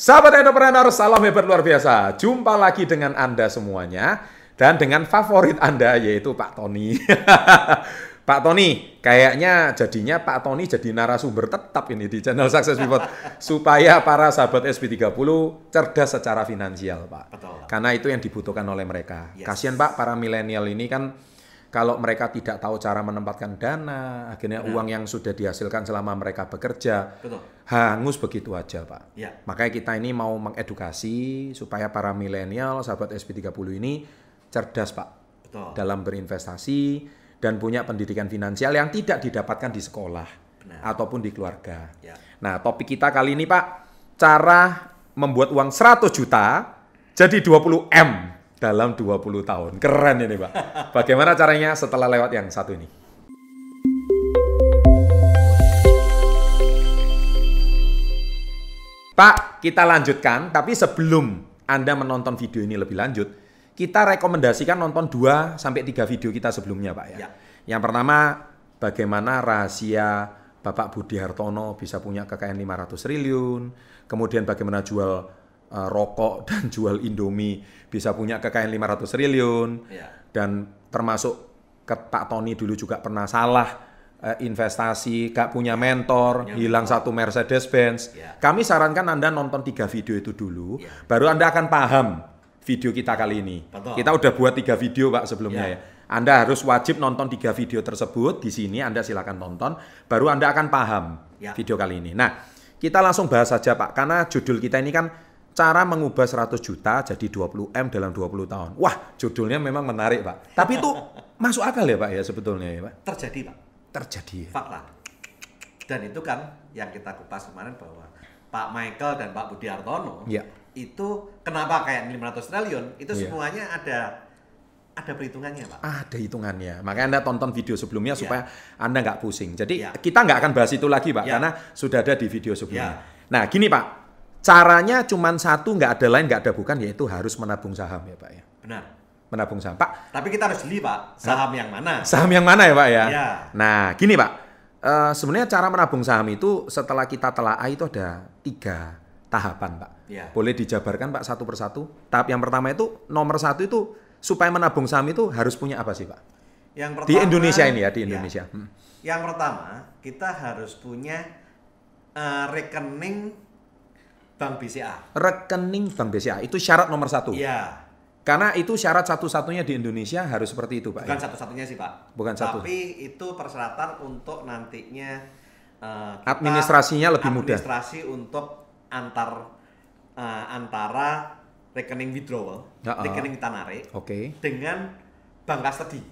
Sahabat entrepreneur, salam hebat luar biasa. Jumpa lagi dengan Anda semuanya dan dengan favorit Anda yaitu Pak Tony. Pak Tony, kayaknya jadinya Pak Tony jadi narasumber tetap ini di channel Success Pivot supaya para sahabat SP30 cerdas secara finansial, Pak. Betul. Karena itu yang dibutuhkan oleh mereka. Yes. Kasihan Pak, para milenial ini kan kalau mereka tidak tahu cara menempatkan dana, akhirnya uang yang sudah dihasilkan selama mereka bekerja hangus begitu aja, Pak. Ya. Makanya kita ini mau mengedukasi supaya para milenial, sahabat SP30 ini cerdas, Pak. Betul. Dalam berinvestasi dan punya pendidikan finansial yang tidak didapatkan di sekolah ataupun di keluarga. Ya. Nah, topik kita kali ini, Pak, cara membuat uang 100 juta jadi 20 M dalam 20 tahun. Keren ini, Pak. Bagaimana caranya setelah lewat yang satu ini? Pak, kita lanjutkan. Tapi sebelum Anda menonton video ini lebih lanjut, kita rekomendasikan nonton 2-3 video kita sebelumnya, Pak. Ya. Yang pertama, bagaimana rahasia Bapak Budi Hartono bisa punya kekayaan 500 triliun. Kemudian bagaimana jual rokok dan jual Indomie bisa punya kekayaan 500 triliun. Dan termasuk Pak Tony dulu juga pernah salah investasi, gak punya mentor, hilang satu Mercedes-Benz. Kami sarankan Anda nonton 3 video itu dulu, baru Anda akan paham video kita kali ini. Betul. Kita udah buat 3 video, Pak, sebelumnya ya. Anda harus wajib nonton 3 video tersebut. Di sini Anda silakan tonton, baru Anda akan paham video kali ini. Nah, kita langsung bahas saja, Pak, karena judul kita ini kan cara mengubah 100 juta jadi 20 M dalam 20 tahun. Wah, judulnya memang menarik, Pak. Tapi itu masuk akal ya, Pak, ya sebetulnya ya, Pak? Terjadi, Pak. Terjadi. Fakta. Dan itu kan yang kita kupas kemarin bahwa Pak Michael dan Pak Budi Hartono itu kenapa kayak 500 triliun itu semuanya ada perhitungannya, Pak. Ada hitungannya. Makanya Anda tonton video sebelumnya supaya Anda nggak pusing. Jadi kita nggak akan bahas itu lagi, Pak, karena sudah ada di video sebelumnya. Nah, gini, Pak. Caranya cuma satu, nggak ada lain, nggak ada bukan, yaitu harus menabung saham ya, Pak ya. Benar. Menabung saham, Pak. Tapi kita harus beli, Pak, saham yang mana? Saham yang mana ya, Pak ya? Ya. Nah, gini, Pak. Sebenarnya cara menabung saham itu setelah kita telaah itu ada 3 tahapan, Pak. Ya. Boleh dijabarkan, Pak, satu persatu. Tahap yang pertama itu, nomor 1 itu supaya menabung saham itu harus punya apa sih, Pak? Yang pertama, di Indonesia ini ya, di Indonesia. Yang pertama, kita harus punya rekening Bank BCA. Rekening Bank BCA itu syarat nomor 1. Iya. Karena itu syarat satu-satunya di Indonesia harus seperti itu, Pak. Bukan satu-satunya sih, Pak. Bukan satu. Tapi itu persyaratan untuk nantinya administrasinya lebih mudah. Administrasi untuk antara rekening withdrawal, rekening tarik, dengan bank custody.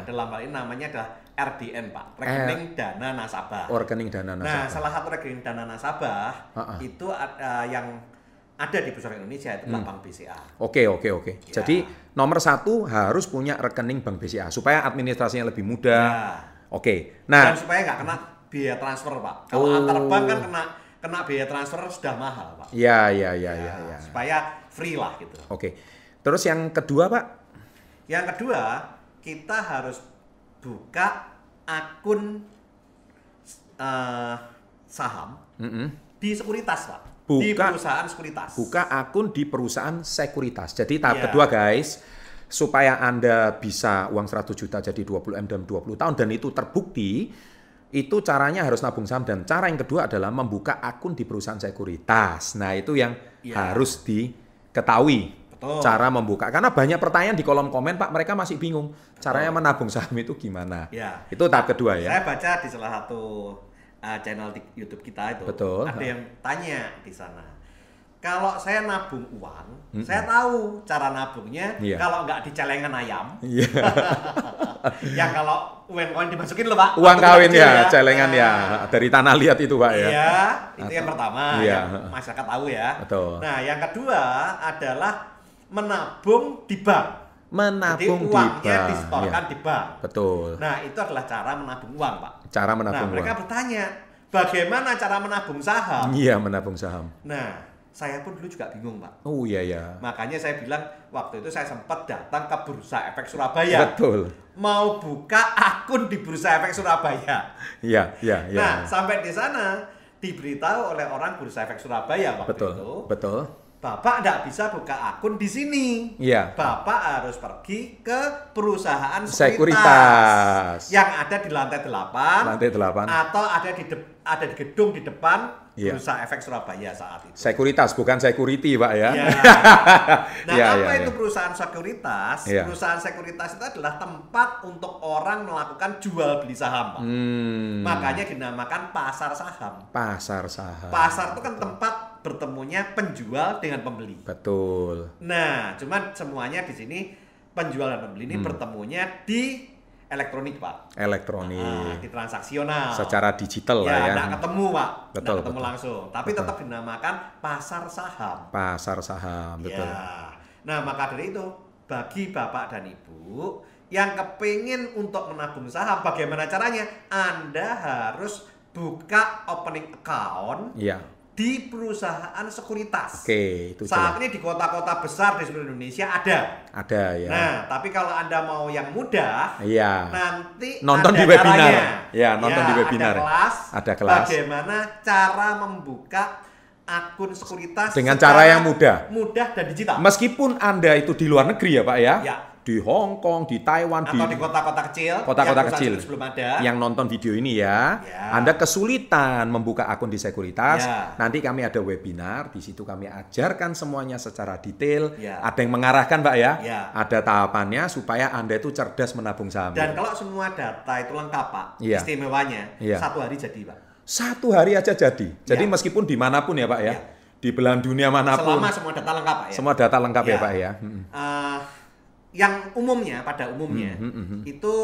Dalam hal ini namanya adalah RDN, Pak, rekening dana nasabah. Rekening dana nasabah. Nah, salah satu rekening dana nasabah itu yang ada di Bursa Indonesia itu adalah Bank BCA. Oke. Jadi nomor 1 harus punya rekening Bank BCA supaya administrasinya lebih mudah. Nah, dan supaya nggak kena biaya transfer, Pak. Kalau antar bank kan kena biaya transfer sudah mahal, Pak. Iya. Supaya free lah gitu. Terus yang kedua, Pak? Yang kedua, kita harus buka akun saham di sekuritas, Pak. Di perusahaan sekuritas. Buka akun di perusahaan sekuritas. Jadi tahap kedua, guys, supaya Anda bisa uang 100 juta jadi 20 M dalam 20 tahun dan itu terbukti, itu caranya harus nabung saham. Dan cara yang kedua adalah membuka akun di perusahaan sekuritas. Nah, itu yang harus diketahui. Cara membuka, karena banyak pertanyaan di kolom komen, Pak, mereka masih bingung caranya menabung saham itu gimana. Itu tahap kedua ya. Saya baca di salah satu channel di YouTube kita itu, ada yang tanya di sana, kalau saya nabung uang, saya tahu cara nabungnya, kalau nggak di celengan ayam, yang kalau uang dimasukin loh, Pak. Uang kawin ya, celengan ya, dari tanah liat itu, Pak ya. Iya, itu yang pertama, yang masyarakat tahu ya. Nah, yang kedua adalah menabung di bank. Menabung jadi uangnya disetorkan di bank. Betul. Nah, itu adalah cara menabung uang, Pak. Cara menabung uang. Mereka bertanya, bagaimana cara menabung saham? Iya, menabung saham. Nah, saya pun dulu juga bingung, Pak. Iya. Makanya saya bilang, waktu itu saya sempat datang ke Bursa Efek Surabaya. Betul. Mau buka akun di Bursa Efek Surabaya. Iya. Nah, sampai di sana diberitahu oleh orang Bursa Efek Surabaya waktu itu. Betul. Bapak tidak bisa buka akun di sini. Iya. Bapak harus pergi ke perusahaan sekuritas yang ada di lantai 8. Lantai 8. Atau ada di gedung di depan Bursa Efek Surabaya saat itu. Sekuritas, bukan security, Pak ya. Ya. Nah, apa itu perusahaan sekuritas? Perusahaan sekuritas itu adalah tempat untuk orang melakukan jual beli saham, Pak. Makanya dinamakan pasar saham. Pasar saham. Pasar itu kan tempat bertemunya penjual dengan pembeli. Betul. Nah, cuman semuanya di sini penjual dan pembeli ini bertemunya di elektronik, Pak. Elektronik. Di transaksional. Secara digital lah ya. Nggak ketemu, Pak. Betul. Nggak ketemu langsung. Tapi tetap dinamakan pasar saham. Pasar saham, betul. Ya. Nah, maka dari itu, bagi Bapak dan Ibu yang kepingin untuk menabung saham, bagaimana caranya? Anda harus buka opening account. Iya. Di perusahaan sekuritas. Oke, itu saat ini di kota-kota besar di seluruh Indonesia ada. Ada ya. Nah, tapi kalau Anda mau yang mudah, nanti nonton ada di webinar. Caranya. Ya, nonton di webinar. Ada kelas. Bagaimana cara membuka akun sekuritas dengan cara yang mudah. Mudah dan digital. Meskipun Anda itu di luar negeri ya, Pak ya. Ya. Di Hong Kong, di Taiwan, atau di kota-kota kecil, kota-kota kecil belum ada. Yang nonton video ini ya, Anda kesulitan membuka akun di sekuritas, nanti kami ada webinar, di situ kami ajarkan semuanya secara detail, ada yang mengarahkan, Pak ya, ada tahapannya supaya Anda itu cerdas menabung saham. Dan kalau semua data itu lengkap, Pak, istimewanya, 1 hari jadi, Pak. 1 hari aja jadi. Jadi meskipun dimanapun ya, Pak ya, di belahan dunia manapun. Selama semua data lengkap, Pak ya. Semua data lengkap ya, Pak ya. Yang umumnya, pada umumnya itu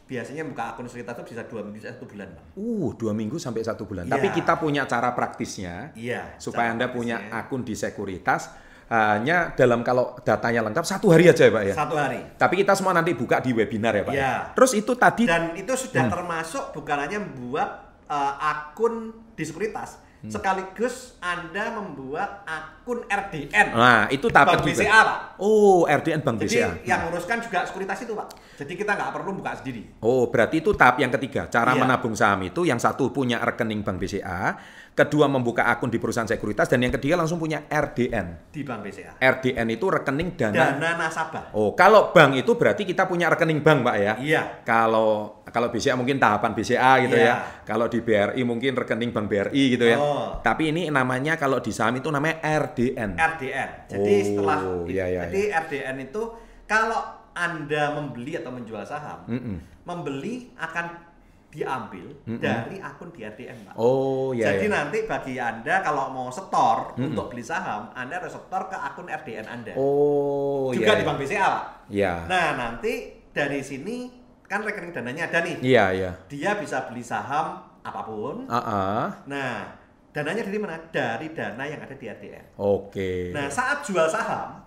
biasanya buka akun sekuritas itu bisa 2 minggu sampai 1 bulan, Pak. 2 minggu sampai 1 bulan. Tapi kita punya cara praktisnya supaya Anda punya akun di sekuritas hanya dalam kalau datanya lengkap 1 hari aja ya, Pak ya. 1 hari. Tapi kita semua nanti buka di webinar ya, Pak. Terus itu tadi dan itu sudah termasuk bukan hanya membuat akun di sekuritas. Sekaligus Anda membuat akun RDN. Nah, itu tahap Bank BCA, Pak. Oh, RDN Bank BCA. Jadi yang nguruskan juga sekuritas itu, Pak. Jadi kita nggak perlu buka sendiri. Oh, berarti itu tahap yang ketiga. Cara menabung saham itu yang satu punya rekening Bank BCA, kedua membuka akun di perusahaan sekuritas, dan yang ketiga langsung punya RDN. Di Bank BCA. RDN itu rekening dana nasabah. Oh, kalau bank itu berarti kita punya rekening bank, Pak ya? Iya. Kalau BCA mungkin tahapan BCA gitu ya. Kalau di BRI mungkin rekening Bank BRI gitu ya. Tapi ini namanya kalau di saham itu namanya RDN. RDN. Jadi jadi RDN itu kalau Anda membeli atau menjual saham, membeli akan diambil dari akun di RDN, Pak. Jadi nanti bagi Anda kalau mau setor untuk beli saham, Anda harus setor ke akun RDN Anda. Juga di Bank BCA, Pak. Nah, nanti dari sini kan rekening dananya ada nih. Dia bisa beli saham apapun. Nah, dananya dari mana? Dari dana yang ada di RDN. Nah, saat jual saham,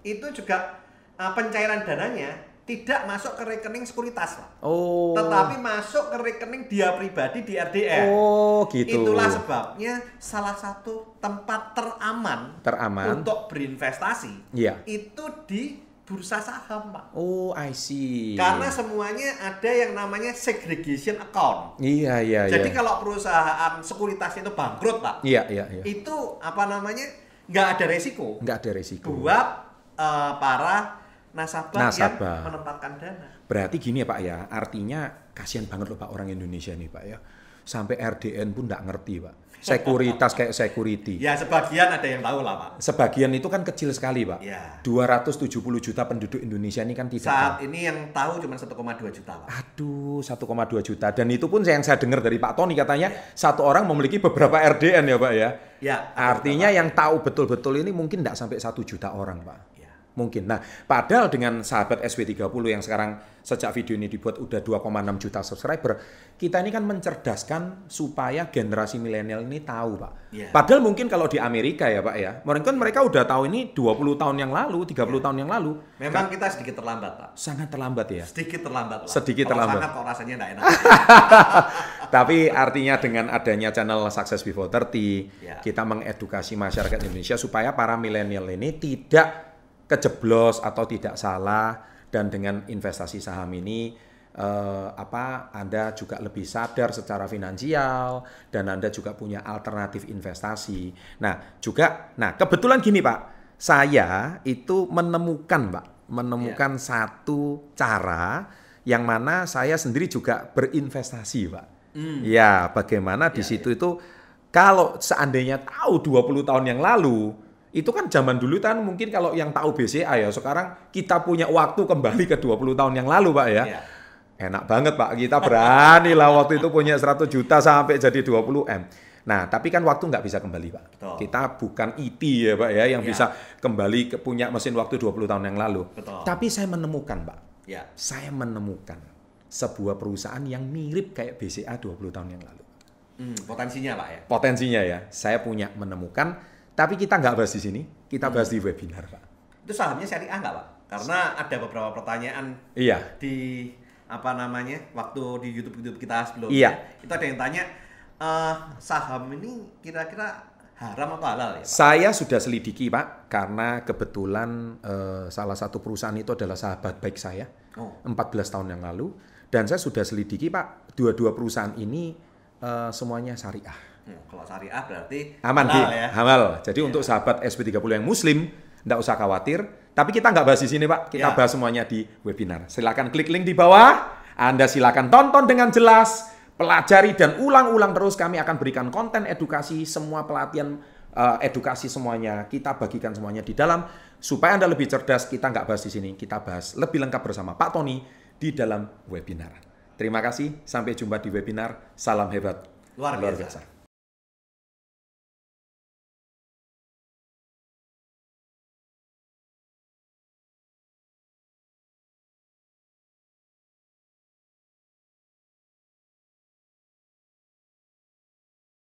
itu juga pencairan dananya tidak masuk ke rekening sekuritas, Pak. Tetapi masuk ke rekening dia pribadi di RDN. Gitu. Itulah sebabnya salah satu tempat teraman untuk berinvestasi itu di bursa saham, Pak. I see. Karena semuanya ada yang namanya segregation account. Iya. Jadi kalau perusahaan sekuritas itu bangkrut, Pak. Itu apa namanya? Nggak ada resiko. Buat para nasabah yang menempatkan dana. Berarti gini ya, Pak ya. Artinya kasihan banget loh, Pak, orang Indonesia nih, Pak ya. Sampai RDN pun nggak ngerti, Pak. Sekuritas kayak security. Ya, sebagian ada yang tahu lah, Pak. Sebagian itu kan kecil sekali, Pak. 270 juta penduduk Indonesia ini kan tidak. Saat ini yang tahu cuma 1,2 juta, Pak. Aduh, 1,2 juta. Dan itu pun yang saya dengar dari Pak Tony katanya satu orang memiliki beberapa RDN ya, Pak ya. Artinya yang tahu betul-betul ini mungkin tidak sampai 1 juta orang, Pak. Mungkin. Nah, padahal dengan sahabat SW30 yang sekarang sejak video ini dibuat udah 2,6 juta subscriber, kita ini kan mencerdaskan supaya generasi milenial ini tahu, Pak. Padahal mungkin kalau di Amerika ya, Pak ya, mungkin mereka udah tahu ini 20 tahun yang lalu, 30 tahun yang lalu. Memang kita sedikit terlambat, Pak. Sangat terlambat ya? Sedikit terlambat, Pak. Sedikit terlambat. Sangat kok rasanya nggak enak. Tapi artinya dengan adanya channel Success Before 30, kita mengedukasi masyarakat Indonesia supaya para milenial ini tidak kejeblos atau tidak salah, dan dengan investasi saham ini Anda juga lebih sadar secara finansial dan Anda juga punya alternatif investasi. Nah, kebetulan gini Pak, saya itu menemukan satu cara yang mana saya sendiri juga berinvestasi Pak. Ya, bagaimana di situ itu kalau seandainya tahu 20 tahun yang lalu, itu kan zaman dulu kan mungkin kalau yang tahu BCA ya, sekarang kita punya waktu kembali ke 20 tahun yang lalu Pak ya. Enak banget Pak, kita berani lah waktu itu punya 100 juta sampai jadi 20 M. Nah, tapi kan waktu nggak bisa kembali Pak. Betul. Kita bukan IT ya Pak ya, yang bisa kembali punya mesin waktu 20 tahun yang lalu. Betul. Tapi saya menemukan Pak, saya menemukan sebuah perusahaan yang mirip kayak BCA 20 tahun yang lalu. Potensinya Pak ya? Potensinya ya, saya menemukan, tapi kita nggak bahas di sini, kita bahas di webinar Pak. Itu sahamnya syariah nggak Pak? Karena ada beberapa pertanyaan di waktu di YouTube kita sebelumnya, itu ada yang tanya saham ini kira-kira haram atau halal ya Pak? Saya sudah selidiki Pak, karena kebetulan salah satu perusahaan itu adalah sahabat baik saya 14 tahun yang lalu, dan saya sudah selidiki Pak, dua perusahaan ini semuanya syariah. Kalau syariah berarti aman halal ya? Halal. Jadi untuk sahabat SP30 yang muslim, nggak usah khawatir. Tapi kita nggak bahas di sini Pak, kita bahas semuanya di webinar. Silakan klik link di bawah, Anda silakan tonton dengan jelas, pelajari dan ulang-ulang terus. Kami akan berikan konten edukasi, semua pelatihan edukasi semuanya, kita bagikan semuanya di dalam, supaya Anda lebih cerdas. Kita nggak bahas di sini, kita bahas lebih lengkap bersama Pak Tony di dalam webinar. Terima kasih, sampai jumpa di webinar. Salam hebat. Luar biasa.